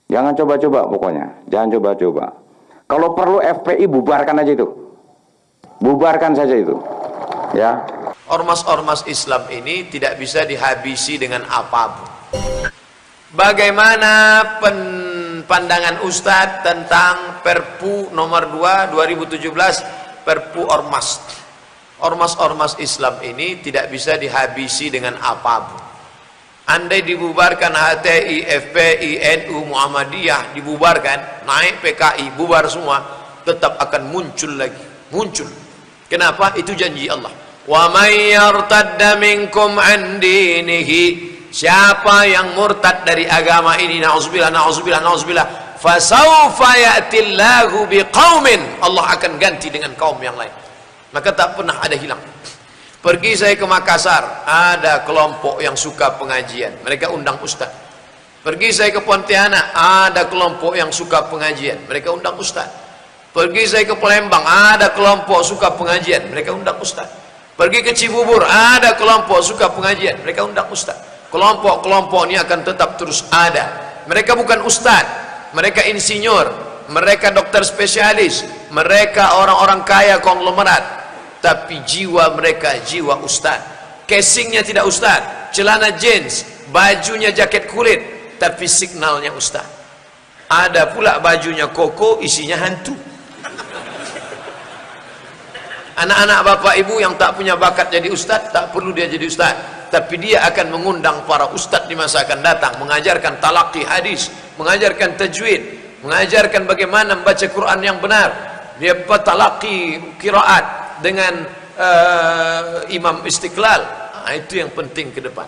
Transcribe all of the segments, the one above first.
Jangan coba-coba pokoknya. Jangan coba-coba. Kalau perlu FPI bubarkan aja itu. Bubarkan saja itu. Ya. Ormas-ormas Islam ini tidak bisa dihabisi dengan apapun. Bagaimana pandangan Ustadz tentang Perpu nomor 2 2017, Perpu Ormas? Ormas-ormas Islam ini tidak bisa dihabisi dengan apapun. Andai dibubarkan HTI, FPI, NU, Muhammadiyah, dibubarkan, naik PKI, bubar semua, tetap akan muncul lagi. Muncul. Kenapa? Itu janji Allah. Wa may yartadda minkum an dinihi, siapa yang murtad dari agama ini, na'udzubillah, na'udzubillah, na'udzubillah, fasawfa ya'tillahu biqaumin, Allah akan ganti dengan kaum yang lain. Maka tak pernah ada hilang. Pergi saya ke Makassar, ada kelompok yang suka pengajian, mereka undang ustaz. Pergi saya ke Pontianak, ada kelompok yang suka pengajian, mereka undang ustaz. Pergi saya ke Palembang, ada kelompok suka pengajian, mereka undang ustaz. Pergi ke Cibubur, ada kelompok suka pengajian, mereka undang ustaz. Kelompok-kelompok ini akan tetap terus ada. Mereka bukan ustaz, mereka insinyur, mereka dokter spesialis, mereka orang-orang kaya konglomerat, tapi jiwa mereka jiwa ustaz. Casingnya tidak ustaz, celana jeans, bajunya jaket kulit, tapi signalnya ustaz. Ada pula bajunya koko, isinya hantu. Anak-anak bapak ibu yang tak punya bakat jadi ustaz, tak perlu dia jadi ustaz, tapi dia akan mengundang para ustaz di masa akan datang, mengajarkan talaqi hadis, mengajarkan tajwid, mengajarkan bagaimana membaca Quran yang benar. Dia talaqi qiraat dengan Imam Istiqlal. Itu yang penting ke depan.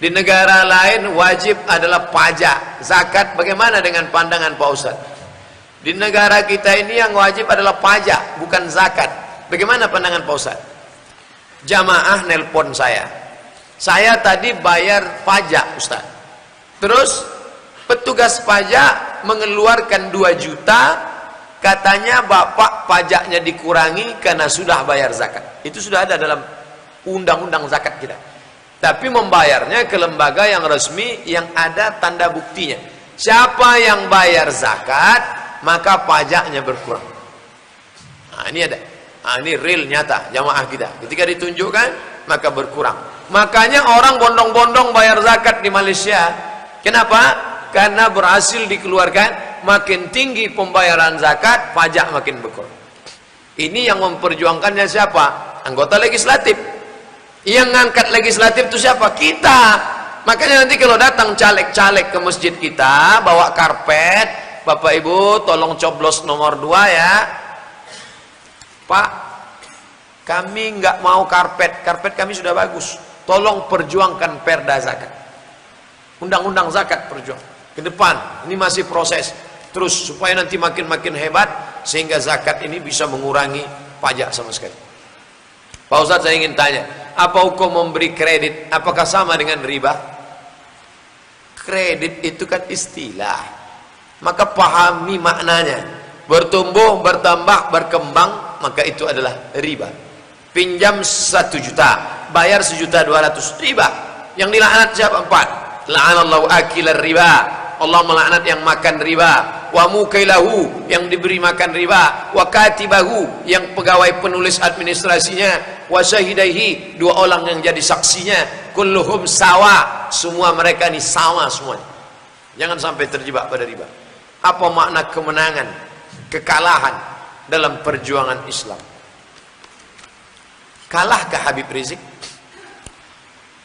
Di negara lain wajib adalah pajak, zakat. Bagaimana dengan pandangan Pak Ustaz? Di negara kita ini yang wajib adalah pajak, bukan zakat. Bagaimana pandangan Pak Ustaz? Jamaah nelpon saya tadi bayar pajak Ustaz, terus petugas pajak mengeluarkan 2 juta, katanya bapak pajaknya dikurangi karena sudah bayar zakat. Itu sudah ada dalam undang-undang zakat kita, tapi membayarnya ke lembaga yang resmi yang ada tanda buktinya. Siapa yang bayar zakat maka pajaknya berkurang. Nah, ini ada. Nah, ini real nyata jamaah kita. Ketika ditunjukkan maka berkurang. Makanya orang bondong-bondong bayar zakat di Malaysia. Kenapa? Karena berhasil dikeluarkan. Makin tinggi pembayaran zakat, pajak makin berkurang. Ini yang memperjuangkannya siapa? Anggota legislatif. Yang ngangkat legislatif itu siapa? Kita. Makanya nanti kalau datang caleg-caleg ke masjid kita bawa karpet, Bapak Ibu tolong coblos nomor 2 ya. Pak, kami nggak mau karpet kami sudah bagus. Tolong perjuangkan perda zakat, undang-undang zakat, perjuang ke depan. Ini masih proses terus supaya nanti makin hebat sehingga zakat ini bisa mengurangi pajak sama sekali. Pak Ustadz, saya ingin tanya, apa hukum memberi kredit? Apakah sama dengan riba? Kredit itu kan istilah, maka pahami maknanya. Bertumbuh, bertambah, berkembang, maka itu adalah riba. Pinjam 1 juta, bayar 1.200.000, riba. Yang dilaknat siapa? 4. La'anallahu akilar riba, Allah melaknat yang makan riba. Wa mukailahu, yang diberi makan riba. Wa katibahu, yang pegawai penulis administrasinya. Wa syahidaihi, 2 orang yang jadi saksinya. Kulluhum sawa, semua mereka ini sama semuanya. Jangan sampai terjebak pada riba. Apa makna kemenangan, kekalahan dalam perjuangan Islam? Kalahkah Habib Rizik?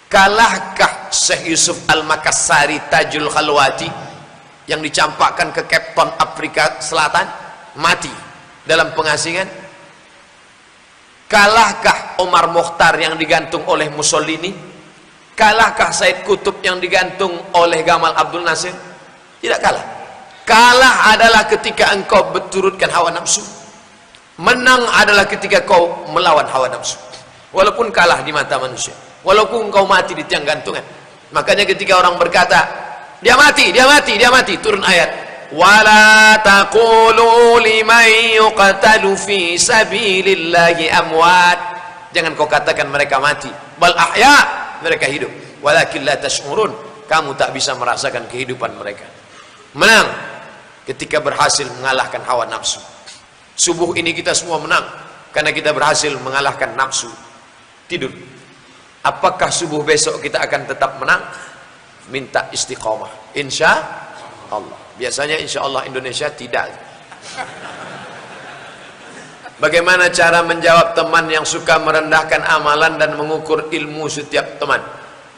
Kalahkah Syekh Yusuf Al-Makassari Tajul Khalwati yang dicampakkan ke Cape Town Afrika Selatan, mati dalam pengasingan? Kalahkah Omar Mokhtar yang digantung oleh Mussolini? Kalahkah Said Qutb yang digantung oleh Gamal Abdul Nasir? Tidak kalah. Kalah adalah ketika engkau berturutkan hawa nafsu. Menang adalah ketika kau melawan hawa nafsu. Walaupun kalah di mata manusia, walaupun engkau mati di tiang gantungan. Makanya ketika orang berkata, dia mati, turun ayat, wala taqulu liman yuqtalu fi sabilillahi amwat. Jangan kau katakan mereka mati, bal ahya, mereka hidup. Walakin la tash'urun, kamu tak bisa merasakan kehidupan mereka. Menang ketika berhasil mengalahkan hawa nafsu. Subuh ini kita semua menang karena kita berhasil mengalahkan nafsu. Tidur. Apakah subuh besok kita akan tetap menang? Minta istiqomah. Insya Allah. Biasanya insya Allah Indonesia tidak. Bagaimana cara menjawab teman yang suka merendahkan amalan dan mengukur ilmu setiap teman?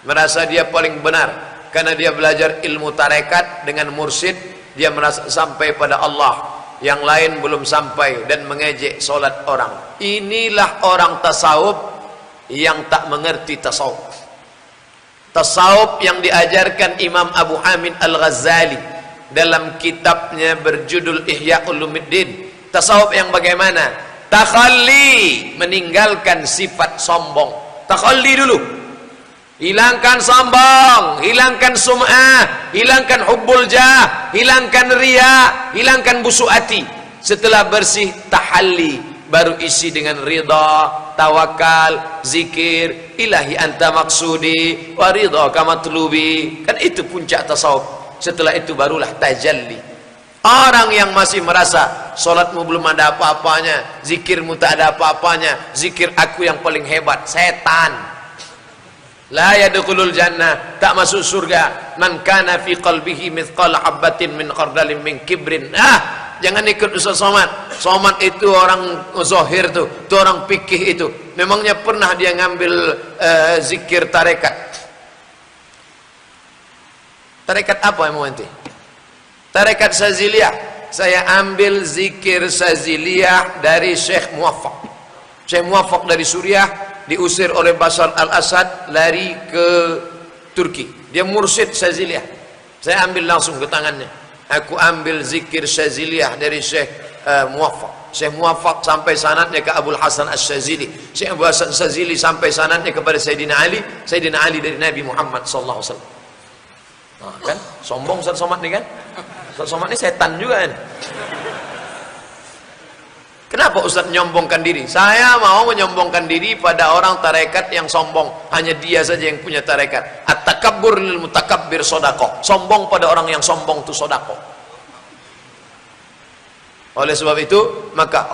Merasa dia paling benar karena dia belajar ilmu tarekat dengan mursyid, dia merasa sampai pada Allah, yang lain belum sampai, dan mengejek solat orang. Inilah orang tasawuf yang tak mengerti tasawuf. Tasawuf yang diajarkan Imam Abu Hamid Al-Ghazali dalam kitabnya berjudul Ihya Ulumuddin. Tasawuf yang bagaimana? Takhalli, meninggalkan sifat sombong. Takhalli dulu. Hilangkan sombong, hilangkan sum'ah, hilangkan hubbul jah, hilangkan riya, hilangkan busuk hati. Setelah bersih, tahalli, baru isi dengan ridha, tawakal, zikir, ilahi anta maksudi wa ridha kamatlubi. Kan itu puncak tasawuf. Setelah itu barulah tajalli. Orang yang masih merasa solatmu belum ada apa-apanya, zikirmu tak ada apa-apanya, zikir aku yang paling hebat, setan. La yadkhulul jannah, tak masuk surga man kana fi qalbihi mithqala habatin min khardalin min kibrin. Jangan ikut Ustaz Somad. Somad itu orang zahir tuh, itu orang fikih itu. Memangnya pernah dia ngambil zikir tarekat? Tarekat apa yang mau nanti? Tarekat Saziliyah. Saya ambil zikir Saziliyah dari Syekh Muwaffaq. Syekh Muwaffaq dari Suriah, diusir oleh Bashar al-Assad, lari ke Turki. Dia mursyid Saziliyah. Saya ambil langsung ke tangannya. Aku ambil zikir Saziliyah dari Syekh Muwaffaq. Syekh Muwaffaq sampai sanadnya ke Abul Hasan Asy-Syazili. Syekh Abu Hasan Asy-Syazili sampai sanadnya kepada Sayyidina Ali. Sayyidina Ali dari Nabi Muhammad sallallahu alaihi wasallam. Nah, kan sombong Ustaz Somad nih kan? Ustaz Somad ini setan juga kan? Kenapa Ustaz menyombongkan diri? Saya mau menyombongkan diri pada orang tarekat yang sombong. Hanya dia saja yang punya tarekat. At-takabbur lil mutakabbir shadaqah. Sombong pada orang yang sombong itu sedekah. Oleh sebab itu, maka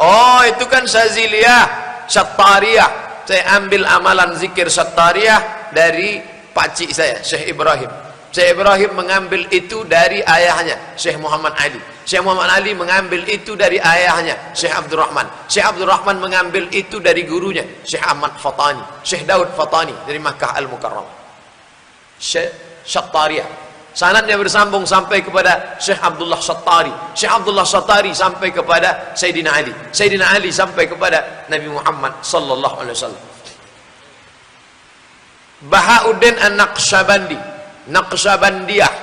itu kan Saziliyah, Syattariyah. Saya ambil amalan zikir Syattariyah dari pakcik saya, Syekh Ibrahim. Syekh Ibrahim mengambil itu dari ayahnya, Syekh Muhammad Ali. Syekh Muhammad Ali mengambil itu dari ayahnya, Syekh Abdul Rahman. Syekh Abdul Rahman mengambil itu dari gurunya, Syekh Ahmad Fatani. Syekh Daud Fatani dari Makkah Al-Mukarramah. Syekh Syattariyah. Sanadnya bersambung sampai kepada Syekh Abdullah Syattari. Syekh Abdullah Syattari sampai kepada Sayyidina Ali. Sayyidina Ali sampai kepada Nabi Muhammad sallallahu alaihi wasallam. Bahauddin An-Naqsyabandi, Naqsyabandiyah.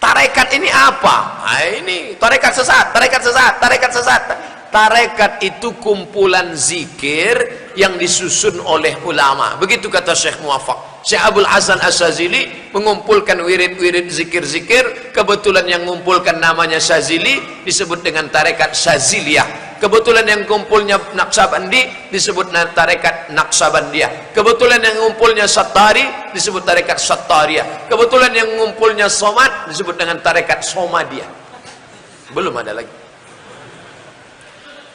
Tarekat ini apa? Ini tarekat sesat, tarekat sesat, tarekat sesat. Tarekat itu kumpulan zikir yang disusun oleh ulama. Begitu kata Syekh Muwaffaq. Syekh Abul Hasan Asy-Syazili mengumpulkan wirid-wirid zikir-zikir. Kebetulan yang mengumpulkan namanya Syazili disebut dengan tarekat Syaziliyah. Kebetulan yang kumpulnya Naqsyabandi disebut tarekat Naqsyabandiyah. Kebetulan yang ngumpulnya Syattari disebut tarekat Syattariyah. Kebetulan yang ngumpulnya Somad disebut dengan tarekat Somadiyah. Belum ada lagi.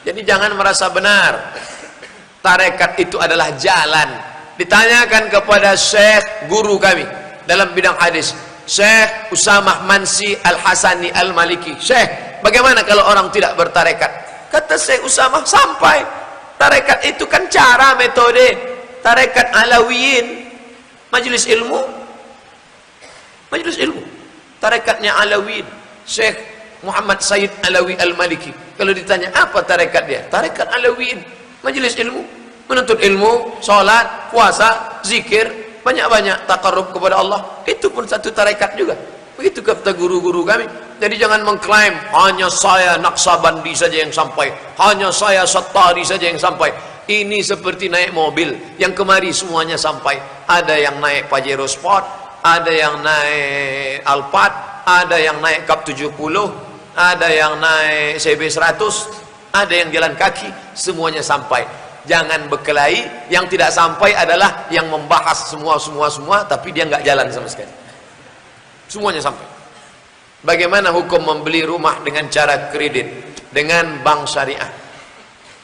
Jadi jangan merasa benar. Tarekat itu adalah jalan. Ditanyakan kepada Syekh guru kami dalam bidang hadis, Syekh Usamah Mansi Al-Hasani Al-Maliki. Syekh, bagaimana kalau orang tidak bertarekat? Kata Syekh Usamah, sampai. Tarekat itu kan cara, metode. Tarekat Alawiyin, majelis ilmu. Majelis ilmu. Tarekatnya Alawiyin. Syekh Muhammad Sayyid Alawi Al-Maliki. Kalau ditanya apa tarekat dia? Tarekat Alawiyin, majelis ilmu. Menuntut ilmu, sholat, puasa, zikir, banyak-banyak taqarrub kepada Allah. Itu pun satu tarekat juga. Begitu kata guru-guru kami. Jadi jangan mengklaim hanya saya Naqsyabandi saja yang sampai, hanya saya Syattari saja yang sampai. Ini seperti naik mobil, yang kemari semuanya sampai. Ada yang naik Pajero Sport, ada yang naik Alphard, ada yang naik Cup 70, ada yang naik CB 100, ada yang jalan kaki, semuanya sampai. Jangan berkelahi. Yang tidak sampai adalah yang membahas semua, tapi dia nggak jalan sama sekali. Semuanya sampai. Bagaimana hukum membeli rumah dengan cara kredit dengan bank syariah?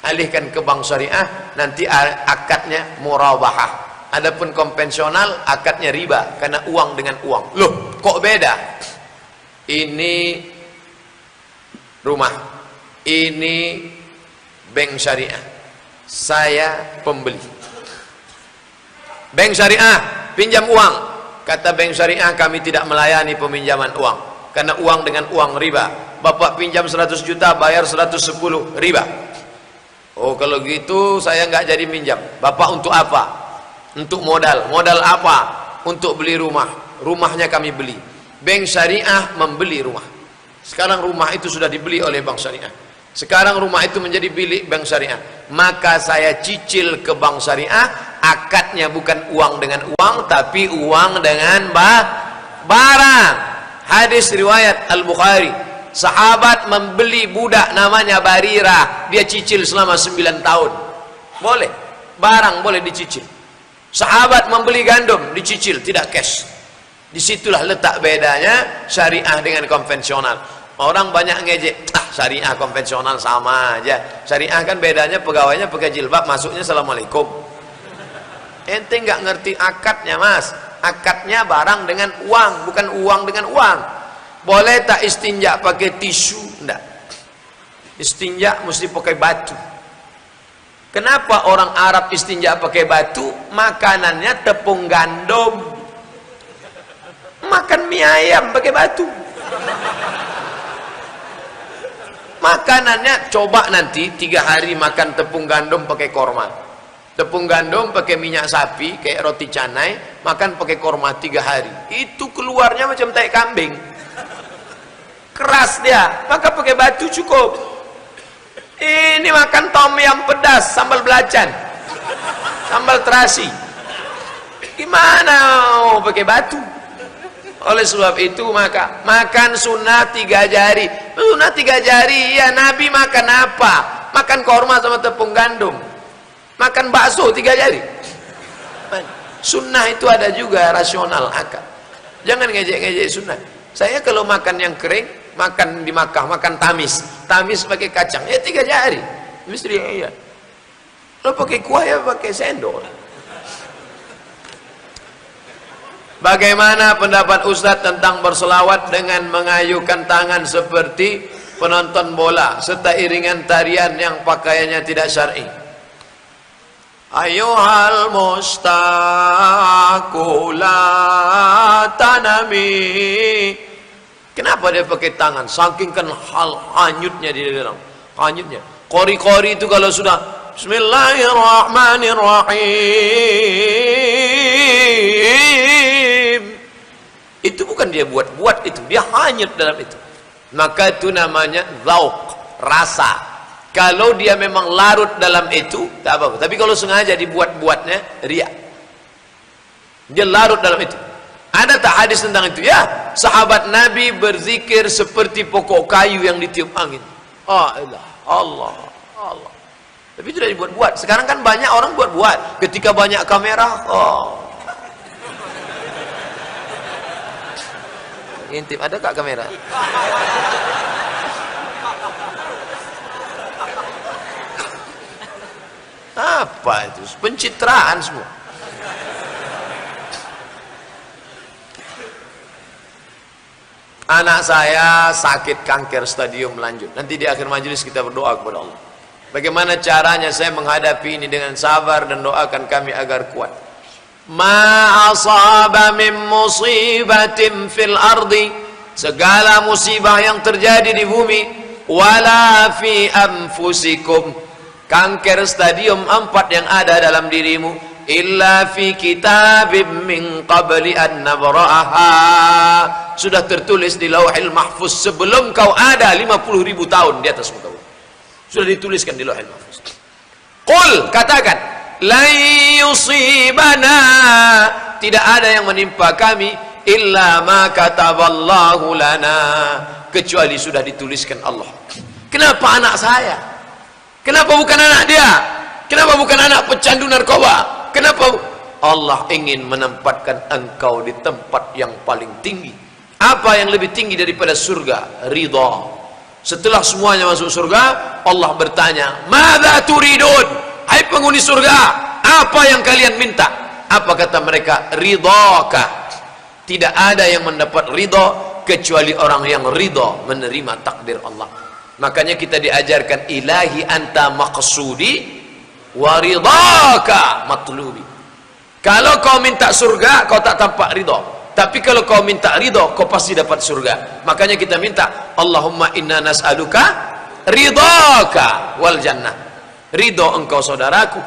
Alihkan ke bank syariah, nanti akadnya murabahah. Adapun konvensional, akadnya riba, karena uang dengan uang. Loh, kok beda? Ini rumah, ini bank syariah, saya pembeli. Bank syariah pinjam uang, kata bank syariah, kami tidak melayani peminjaman uang, karena uang dengan uang riba. Bapak pinjam 100 juta, bayar 110, riba. Oh, kalau gitu saya nggak jadi minjam. Bapak untuk apa? Untuk modal. Modal apa? Untuk beli rumah. Rumahnya kami beli. Bank syariah membeli rumah. Sekarang rumah itu sudah dibeli oleh bank syariah. Sekarang rumah itu menjadi milik bank syariah. Maka saya cicil ke bank syariah. Akadnya bukan uang dengan uang, tapi uang dengan barang. Hadis riwayat Al-Bukhari. Sahabat membeli budak namanya Barirah. Dia cicil selama 9 tahun. Boleh. Barang boleh dicicil. Sahabat membeli gandum, dicicil, tidak cash. Disitulah letak bedanya syariah dengan konvensional. Orang banyak ngejek, syariah konvensional sama aja. Syariah kan bedanya pegawainya pakai jilbab, masuknya assalamualaikum. Ente nggak ngerti akadnya, mas. Akadnya barang dengan uang, bukan uang dengan uang. Boleh tak istinja pakai tisu? Enggak. Istinja mesti pakai batu. Kenapa orang Arab istinja pakai batu? Makanannya tepung gandum. Makan mie ayam pakai batu. Makanannya, coba nanti 3 hari makan tepung gandum pakai korma. Tepung gandum pakai minyak sapi, kayak roti canai, makan pakai korma 3 hari. Itu keluarnya macam tai kambing. Keras dia, maka pakai batu cukup. Ini makan tom yam pedas, sambal belacan, sambal terasi. Gimana oh, pakai batu? Oleh sebab itu maka makan sunnah 3 jari. Sunnah 3 jari, ya Nabi makan apa? Makan korma sama tepung gandum. Makan bakso 3 jari. Sunnah itu ada juga rasional akal. Jangan ngejek-ngejek sunnah. Saya kalau makan yang kering, makan di Makkah, makan tamis pakai kacang, ya 3 jari. Mesti iya. Lo pakai kuah ya pakai sendok. Bagaimana pendapat Ustadz tentang berselawat dengan mengayukan tangan seperti penonton bola serta iringan tarian yang pakaiannya tidak syar'i? Ayuhal mustaqu la tanami. Kenapa dia pakai tangan? Saking kan hal hanyutnya di dalam. Hanyutnya. Kori-kori itu kalau sudah Bismillahirrahmanirrahim. Itu bukan dia buat-buat itu. Dia hanyut dalam itu. Maka itu namanya zauq, rasa. Kalau dia memang larut dalam itu, tak apa-apa. Tapi kalau sengaja dibuat-buatnya, riya. Dia larut dalam itu. Ada tak hadis tentang itu? Ya, sahabat Nabi berzikir seperti pokok kayu yang ditiup angin. Allah, Allah, Allah. Tapi itu sudah dibuat-buat. Sekarang kan banyak orang buat-buat. Ketika banyak kamera, oh. Intip, ada kak kamera? Apa itu? Pencitraan semua. Anak saya sakit kanker stadium lanjut. Nanti di akhir majelis kita berdoa kepada Allah. Bagaimana caranya saya menghadapi ini dengan sabar dan doakan kami agar kuat. Ma asaba min musibatin fil ardi, segala musibah yang terjadi di bumi, wala fi anfusikum, kanker stadium 4 yang ada dalam dirimu, illa fi kitabim min qabli an nabra'aha, sudah tertulis di Lauhil Mahfuz sebelum kau ada 50.000 tahun di atas muka bumi. Sudah dituliskan di Lauhil Mahfuz. Qul, katakan, la yusibana, tidak ada yang menimpa kami illa ma kataballahu lana, kecuali sudah dituliskan Allah. Kenapa anak saya? Kenapa bukan anak dia? Kenapa bukan anak pecandu narkoba? Kenapa? Allah ingin menempatkan engkau di tempat yang paling tinggi. Apa yang lebih tinggi daripada surga? Ridha. Setelah semuanya masuk surga, Allah bertanya, "Madza turidun?" Hai penghuni surga, apa yang kalian minta? Apa kata mereka? Ridhaka. Tidak ada yang mendapat ridha kecuali orang yang ridha menerima takdir Allah. Makanya kita diajarkan, ilahi anta maqsudi wa ridhaka matlubi. Kalau kau minta surga, kau tak tampak ridha. Tapi kalau kau minta ridha, kau pasti dapat surga. Makanya kita minta, Allahumma inna nas'aluka ridhaka wal jannah. Ridha engkau saudaraku,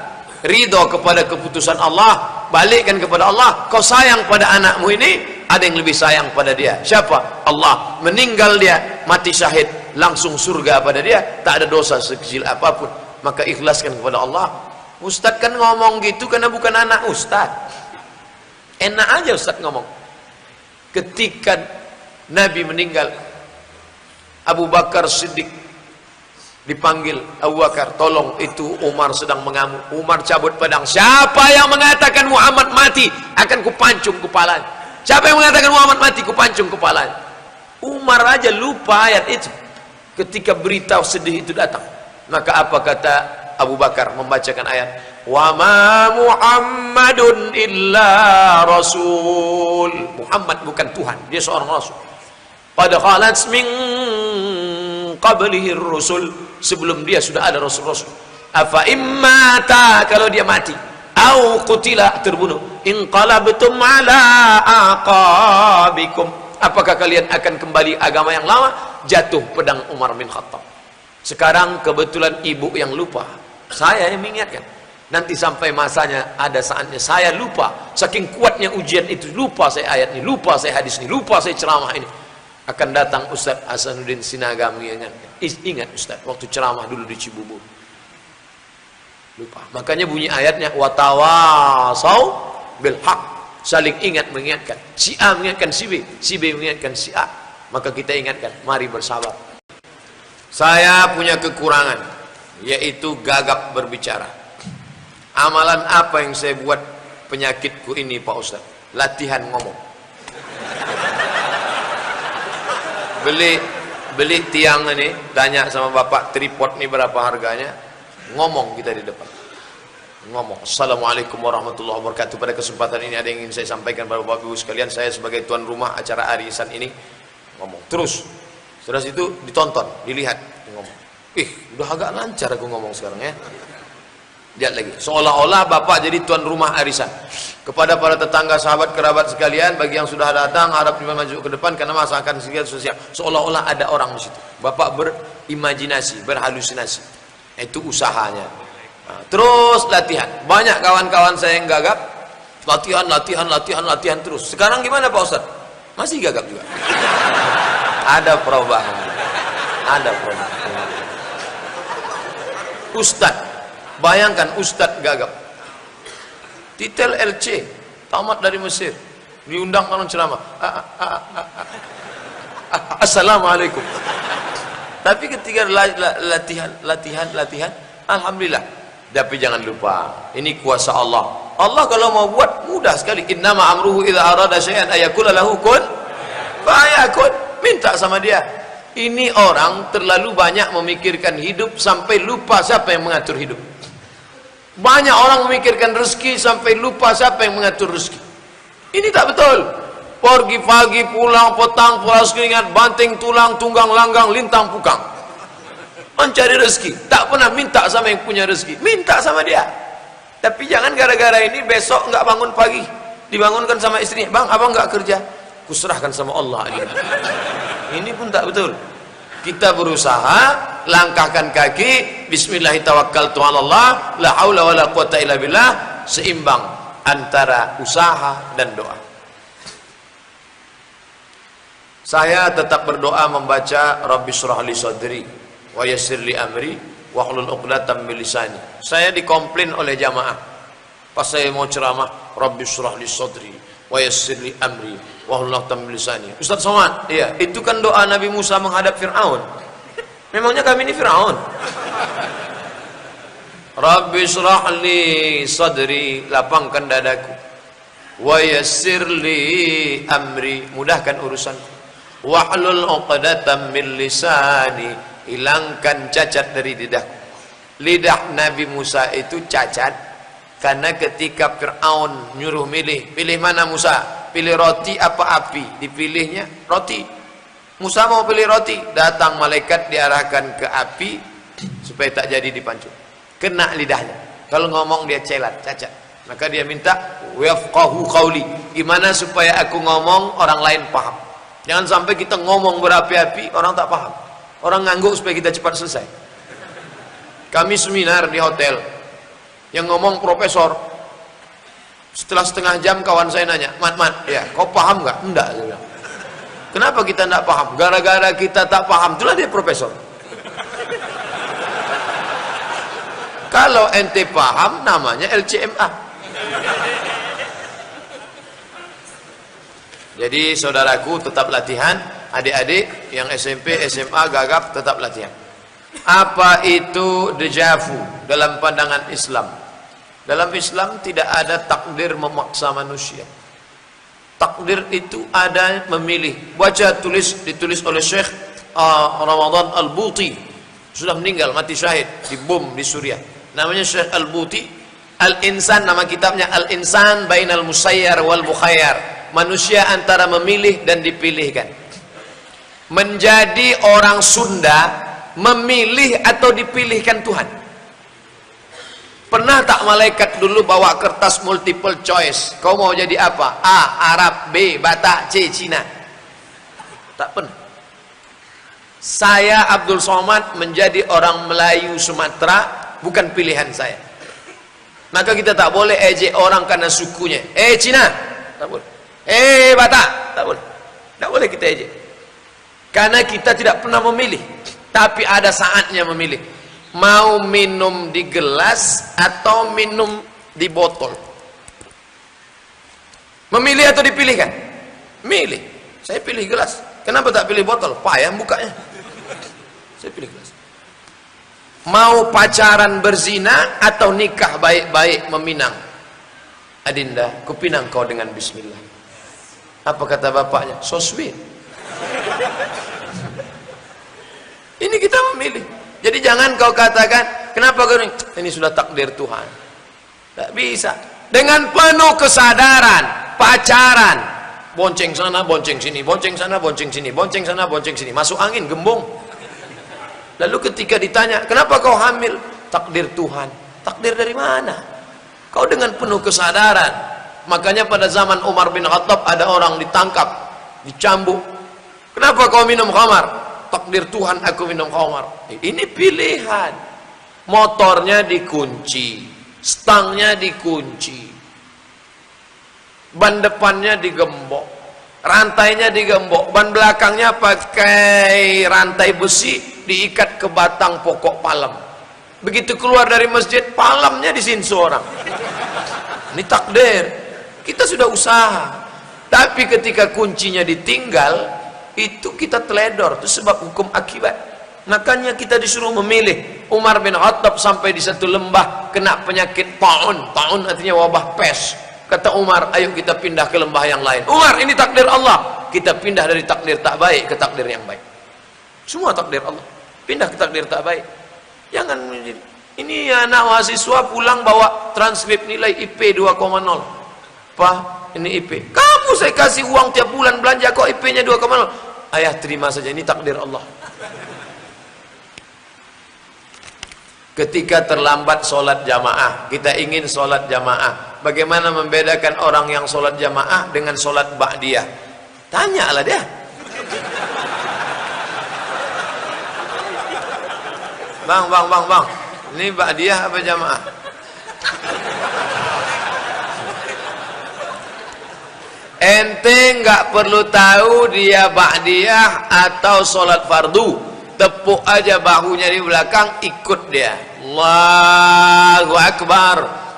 ridha kepada keputusan Allah, balikkan kepada Allah. Kau sayang pada anakmu ini, ada yang lebih sayang pada dia. Siapa? Allah. Meninggal dia, mati syahid, langsung surga pada dia, tak ada dosa sekecil apapun. Maka ikhlaskan kepada Allah. Ustaz kan ngomong gitu karena bukan anak Ustaz. Enak aja Ustaz ngomong. Ketika Nabi meninggal, Abu Bakar Siddiq dipanggil, Abu Bakar, tolong, itu Umar sedang mengamuk. Umar cabut pedang. Siapa yang mengatakan Muhammad mati, akan kupancung kepalanya. Siapa yang mengatakan Muhammad mati, kupancung kepalanya. Umar aja lupa ayat itu ketika berita sedih itu datang. Maka apa kata Abu Bakar membacakan ayat, wa ma Muhammadun illa rasul. Muhammad bukan Tuhan, dia seorang rasul. Qad khalat min qablihi rusul, sebelum dia sudah ada rasul-rasul. Afa immata, kalau dia mati, au qutila, terbunuh, inqalabtum ala aqabikum, apakah kalian akan kembali agama yang lama? Jatuh pedang Umar bin Khattab. Sekarang kebetulan ibu yang lupa, saya yang mengingatkan. Nanti sampai masanya, ada saatnya saya lupa, saking kuatnya ujian itu, lupa saya ayat ini, lupa saya hadis ini, lupa saya ceramah ini. Akan datang Ustaz Hasanuddin Sinaga mengingatkan, ingat Ustaz, waktu ceramah dulu di Cibubur, lupa. Makanya bunyi ayatnya, watawasau bil haq, saling ingat mengingatkan. Si A mengingatkan si B mengingatkan si A. Maka kita ingatkan, mari bersabar. Saya punya kekurangan, yaitu gagap berbicara. Amalan apa yang saya buat penyakitku ini Pak Ustaz? Latihan ngomong. Beli tiang ini, tanya sama bapak, tripod ini berapa harganya, ngomong kita di depan, ngomong. Assalamualaikum warahmatullahi wabarakatuh. Pada kesempatan ini ada yang ingin saya sampaikan kepada bapak ibu sekalian. Saya sebagai tuan rumah acara arisan ini, ngomong terus. Setelah itu ditonton, dilihat, ngomong. Udah agak lancar aku ngomong sekarang ya. Lihat lagi, seolah-olah bapak jadi tuan rumah arisan. Kepada para tetangga, sahabat, kerabat sekalian, bagi yang sudah datang, harap maju ke depan karena masa akan segera sosial. Seolah-olah ada orang di situ. Bapak berimajinasi, berhalusinasi. Itu usahanya. Nah, terus latihan. Banyak kawan-kawan saya yang gagap, latihan terus. Sekarang gimana Pak Ustaz? Masih gagap juga. Ada perubahan. Ada perubahan. Ustaz, bayangkan Ustaz gagap. Titel LC, tamat dari Mesir, diundang orang ceramah. Assalamualaikum. Tapi ketika latihan, alhamdulillah. Tapi jangan lupa, ini kuasa Allah. Allah kalau mau buat mudah sekali. Innama amruhu idza arada syai'an ayaqula lahu kun fayakun. Minta sama dia. Ini orang terlalu banyak memikirkan hidup sampai lupa siapa yang mengatur hidup. Banyak orang memikirkan rezeki sampai lupa siapa yang mengatur rezeki. Ini tak betul. Pergi pagi, pulang petang, pulas keringat, banting tulang, tunggang langgang, lintang pukang. Mencari rezeki. Tak pernah minta sama yang punya rezeki. Minta sama dia. Tapi jangan gara-gara ini besok enggak bangun pagi. Dibangunkan sama istrinya. Bang, abang enggak kerja. Kuserahkan sama Allah. Ini pun tak betul. Kita berusaha, langkahkan kaki, bismillahirrahmanirrahim, la haula wala quwata illa billah, seimbang antara usaha dan doa. Saya tetap berdoa membaca Rabbi shrah li sadri wa yassir li amri wa hlul 'uqdatam min lisani. Saya dikomplain oleh jamaah pas saya mau ceramah, Rabbi shrah li sadri wa yassir li amri wa hlul 'uqdatam min lisani. Ustaz Somad, iya, itu kan doa Nabi Musa menghadap Firaun. Memangnya kami ini Firaun? Rabbi shrah li sadri, lapangkan dadaku, wa yassir li amri, mudahkan urusanku, wahlul 'uqdatam min lisani, hilangkan cacat dari lidahku. Lidah Nabi Musa itu cacat karena ketika Fir'aun nyuruh pilih mana Musa? Pilih roti apa api? Dipilihnya roti. Musa mau pilih roti, datang malaikat diarahkan ke api supaya tak jadi dipancung. Kena lidahnya. Kalau ngomong dia celat, cacat. Maka dia minta wafqahu qawli. Gimana supaya aku ngomong orang lain paham? Jangan sampai kita ngomong berapi-api orang tak paham. Orang ngangguk supaya kita cepat selesai. Kami seminar di hotel, yang ngomong profesor. Setelah setengah jam kawan saya nanya, Mat, ya, kau paham nggak? Enggak, saya bilang. Kenapa kita enggak paham? Gara-gara kita tak paham, itulah dia profesor. Kalau ente paham, namanya LCMA. Jadi saudaraku, tetap latihan. Adik-adik yang SMP, SMA, gagap, tetap latihan. Apa itu dejavu dalam pandangan Islam? Dalam Islam tidak ada takdir memaksa manusia. Takdir itu ada memilih. Baca ditulis oleh Syekh Ramadan Al-Buti. Sudah meninggal, mati syahid di bom di Suriah. Namanya Syekh Al-Buti. Al-Insan, nama kitabnya Al-Insan Bainal Musayyar wal Mukhayyar. Manusia antara memilih dan dipilihkan. Menjadi orang Sunda, memilih atau dipilihkan Tuhan. Pernah tak malaikat dulu bawa kertas multiple choice? Kau mau jadi apa? A. Arab, B. Batak, C. Cina. Tak pernah. Saya Abdul Somad menjadi orang Melayu Sumatera bukan pilihan saya. Maka kita tak boleh ejek orang karena sukunya. Cina, tak boleh. Batak, tak boleh. Tak boleh kita ejek. Karena kita tidak pernah memilih. Tapi ada saatnya memilih. Mau minum di gelas atau minum di botol? Memilih atau dipilihkan? Milih. Saya pilih gelas. Kenapa tak pilih botol? Payah bukanya. Saya pilih gelas. Mau pacaran berzina atau nikah baik-baik meminang? Adinda, kupinang kau dengan bismillah. Apa kata bapaknya? So sweet. Ini kita memilih. Jadi jangan kau katakan, kenapa kau ini sudah takdir Tuhan. Tak bisa. Dengan penuh kesadaran, pacaran, bonceng sana, bonceng sini, bonceng sana, bonceng sini, bonceng sana, bonceng sini, masuk angin, gembung. Lalu ketika ditanya, kenapa kau hamil? Takdir Tuhan. Takdir dari mana? Kau dengan penuh kesadaran. Makanya pada zaman Umar bin Khattab ada orang ditangkap, dicambuk. Kenapa kau minum khamar? Takdir Tuhan aku minum khamar. Ini pilihan. Motornya dikunci, stangnya dikunci, ban depannya digembok, rantainya digembok, ban belakangnya pakai rantai besi diikat ke batang pokok palem. Begitu keluar dari masjid, palemnya disinsu orang. Ini takdir. Kita sudah usaha, tapi ketika kuncinya ditinggal, itu kita teledor. Itu sebab hukum akibat. Makanya kita disuruh memilih. Umar bin Khattab sampai di satu lembah kena penyakit ta'un. Ta'un artinya wabah pes. Kata Umar, ayo kita pindah ke lembah yang lain. Umar, ini takdir Allah. Kita pindah dari takdir tak baik ke takdir yang baik. Semua takdir Allah. Pindah ke takdir tak baik. Jangan ini anak mahasiswa pulang bawa transkrip nilai IP 2,0. Pak, ini IP. Kamu saya kasih uang tiap bulan belanja kok IP-nya 2,0. Ayah terima saja, ini takdir Allah. Ketika terlambat sholat jamaah, kita ingin sholat jamaah. Bagaimana membedakan orang yang sholat jamaah dengan sholat ba'diyah? Tanyalah dia. Bang. Ini ba'diyah apa jamaah? Ente nggak perlu tahu dia ba'diyah atau sholat fardu. Tepuk aja bahunya di belakang, ikut dia. Allahu Akbar.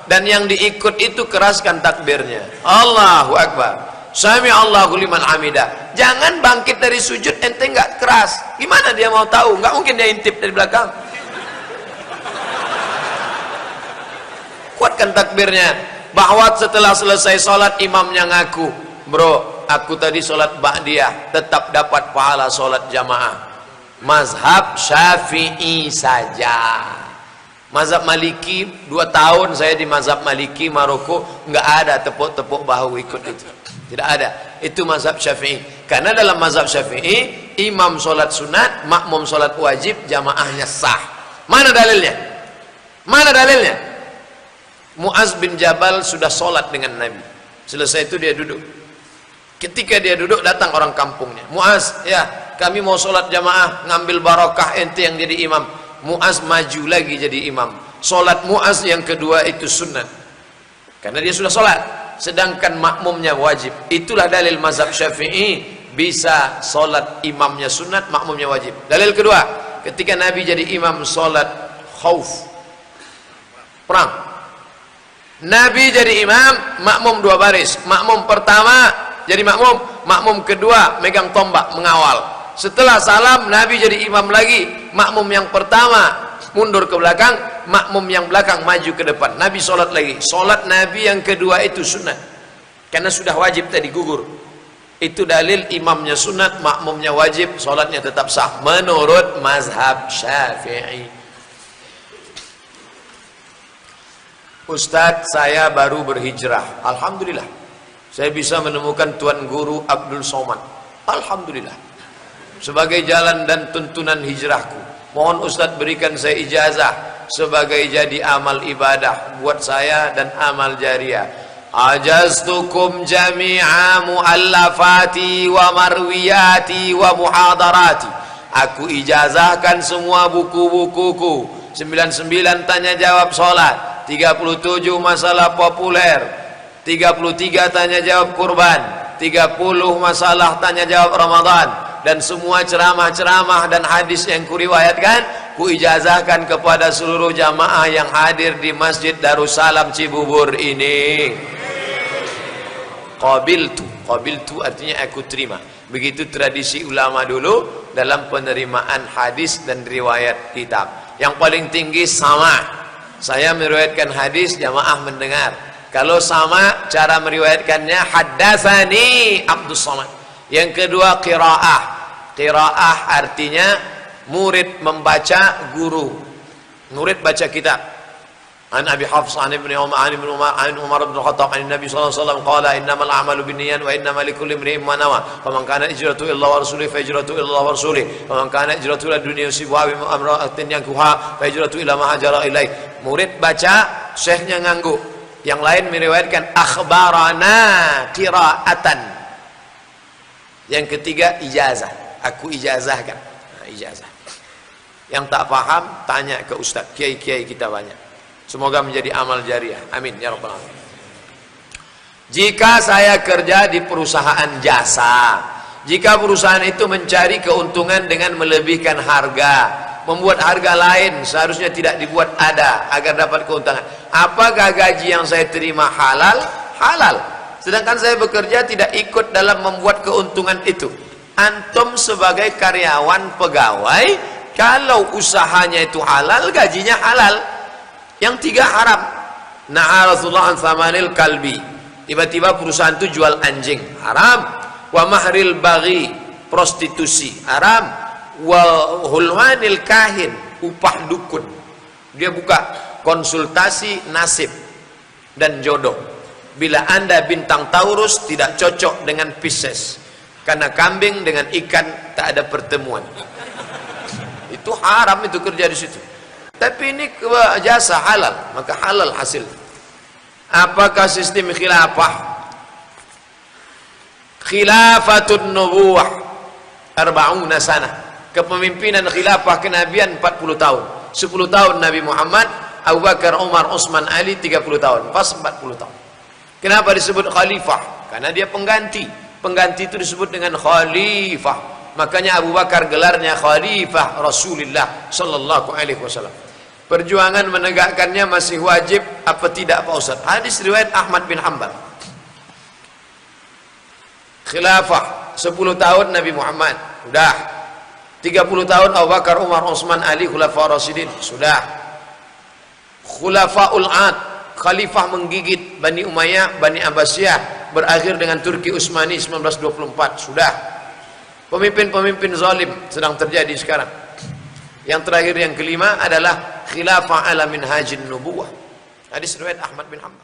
Dan yang diikut itu keraskan takbirnya. Allahu Akbar. Sami Allahu liman hamidah. Jangan bangkit dari sujud ente nggak keras. Gimana dia mau tahu? Nggak mungkin dia intip dari belakang. Kuatkan takbirnya. Bahwa setelah selesai sholat imamnya ngaku, bro, aku tadi solat ba'diyah tetap dapat pahala solat jamaah. Mazhab Syafi'i saja. Mazhab Maliki, 2 tahun saya di mazhab Maliki Maroko, nggak ada tepuk-tepuk bahu ikut itu, tidak ada. Itu mazhab Syafi'i. Karena dalam mazhab Syafi'i, imam solat sunat, makmum solat wajib, jamaahnya sah. Mana dalilnya? Mana dalilnya? Mu'az bin Jabal sudah solat dengan Nabi. Selesai itu dia duduk. Ketika dia duduk, datang orang kampungnya. Mu'az, ya kami mau solat jamaah, ngambil barokah ente yang jadi imam. Mu'az maju lagi jadi imam. Solat Mu'az yang kedua itu sunat, karena dia sudah solat, sedangkan makmumnya wajib. Itulah dalil mazhab Syafi'i, bisa solat imamnya sunat, makmumnya wajib. Dalil kedua, ketika Nabi jadi imam solat khauf, perang, Nabi jadi imam, makmum 2 baris. Makmum pertama jadi makmum, makmum kedua megang tombak mengawal. Setelah salam, Nabi jadi imam lagi. Makmum yang pertama mundur ke belakang, makmum yang belakang maju ke depan. Nabi solat lagi. Solat Nabi yang kedua itu sunat, karena sudah wajib tadi gugur. Itu dalil imamnya sunat, makmumnya wajib, solatnya tetap sah menurut mazhab Syafi'i. Ustadz, saya baru berhijrah. Alhamdulillah, saya bisa menemukan Tuan Guru Abdul Somad. Alhamdulillah, sebagai jalan dan tuntunan hijrahku. Mohon Ustadz berikan saya ijazah sebagai jadi amal ibadah buat saya dan amal jariah. Ajaztukum jami'a muallafati wa marwiyati wa muhadarati. Aku ijazahkan semua buku-bukuku. 99 tanya jawab salat, 37 masalah populer, 33 tanya jawab kurban, 30 masalah tanya jawab Ramadan, dan semua ceramah-ceramah dan hadis yang kuriwayatkan, kuijazahkan kepada seluruh jamaah yang hadir di Masjid Darussalam Cibubur ini. Qabiltu artinya aku terima. Begitu tradisi ulama dulu dalam penerimaan hadis dan riwayat kitab. Yang paling tinggi sama. Saya meriwayatkan hadis, jamaah mendengar. Kalau sama cara meriwayatkannya, haddatsani Abdus Somad. Yang kedua qiraah. Qiraah artinya murid membaca, guru. Murid baca kitab. An Abi Hafs an Ibnu Umar an Umar bin Khattab an Nabi sallallahu alaihi wasallam qala innamal a'malu binniyat wa innamal likulli imrin ma nawa. Faman kana hijratu illa wa rasulih fa hijratu illa wa rasulih. Faman kana hijratu ila dunya yusibuha wa amra'atin yankuha fa hijratu ila ma hajara ilaih. Murid baca, syekhnya ngangguk. Yang lain meriwayatkan akhbarana qiraatan. Yang ketiga ijazah. Aku ijazahkan. Nah, ijazah. Yang tak paham tanya ke ustaz. Kiai-kiai kita banyak. Semoga menjadi amal jariah. Amin ya rabbal alamin. Jika saya kerja di perusahaan jasa, jika perusahaan itu mencari keuntungan dengan melebihkan harga, membuat harga lain seharusnya tidak dibuat ada agar dapat keuntungan, apakah gaji yang saya terima halal? Halal. Sedangkan saya bekerja tidak ikut dalam membuat keuntungan itu. Antum sebagai karyawan pegawai, kalau usahanya itu halal, gajinya halal. Yang 3 haram. Na'a Rasulullah an thamanil kalbi. Tiba-tiba perusahaan itu jual anjing, haram. Wa mahril baghi, prostitusi, haram. Wa hulwanil kahin, upah dukun. Dia buka konsultasi nasib dan jodoh. Bila Anda bintang Taurus, tidak cocok dengan Pisces, karena kambing dengan ikan tak ada pertemuan. Itu haram, itu kerja di situ. Tapi ini jasa halal, maka halal hasil. Apakah sistem khilafah? Khilafatun nubuwah 40 sana. Kepemimpinan khilafah kenabian 40 tahun. 10 tahun Nabi Muhammad, Abu Bakar, Umar, Utsman, Ali 30 tahun. Pas 40 tahun. Kenapa disebut khalifah? Karena dia pengganti. Pengganti itu disebut dengan khalifah. Makanya Abu Bakar gelarnya khalifah Rasulullah sallallahu alaihi wasallam. Perjuangan menegakkannya masih wajib apa tidak Pak Ustaz? Hadis riwayat Ahmad bin Hanbal. Khilafah 10 tahun Nabi Muhammad, sudah. 30 tahun Abu Bakar, Umar, Utsman, Ali khulafa rasyidin, sudah. Khulafaul Ad, khalifah menggigit Bani Umayyah, Bani Abbasiyah, berakhir dengan Turki Utsmani 1924. Sudah. Pemimpin-pemimpin zalim sedang terjadi sekarang. Yang terakhir, yang kelima adalah khilafah ala minhajin nubuwah. Hadis riwayat Ahmad bin Hanbal.